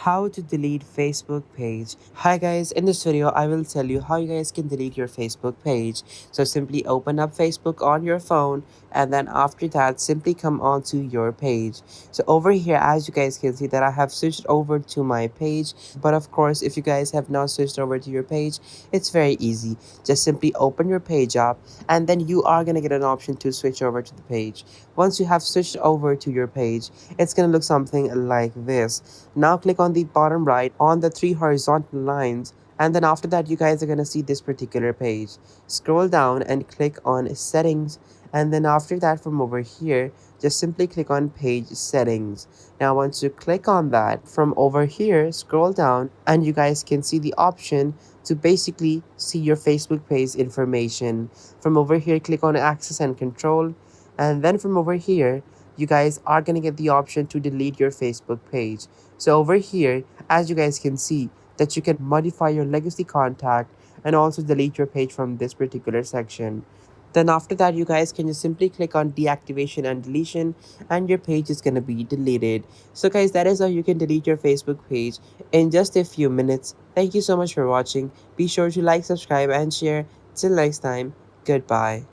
How to delete Facebook page. Hi guys, in this video I will tell you how you guys can delete your Facebook page. So simply open up Facebook on your phone, and then after that simply come onto your page. So over here, as you guys can see, that I have switched over to my page. But of course, if you guys have not switched over to your page, it's very easy. Just simply open your page up, and then you are gonna get an option to switch over to the page. Once you have switched over to your page, it's gonna look something like this. Now click on the bottom right on the three horizontal lines, and then after that you guys are gonna see this particular page. Scroll down and click on settings, and then after that from over here just simply click on page settings. Now once you click on that, from over here scroll down and you guys can see the option to basically see your Facebook page information. From over here click on access and control, and then from over here you guys are going to get the option to delete your Facebook page. So over here, as you guys can see, that you can modify your legacy contact and also delete your page from this particular section. Then after that, you guys can just simply click on deactivation and deletion, and your page is going to be deleted. So guys, that is how you can delete your Facebook page in just a few minutes. Thank you so much for watching. Be sure to like, subscribe, and share. Till next time, goodbye.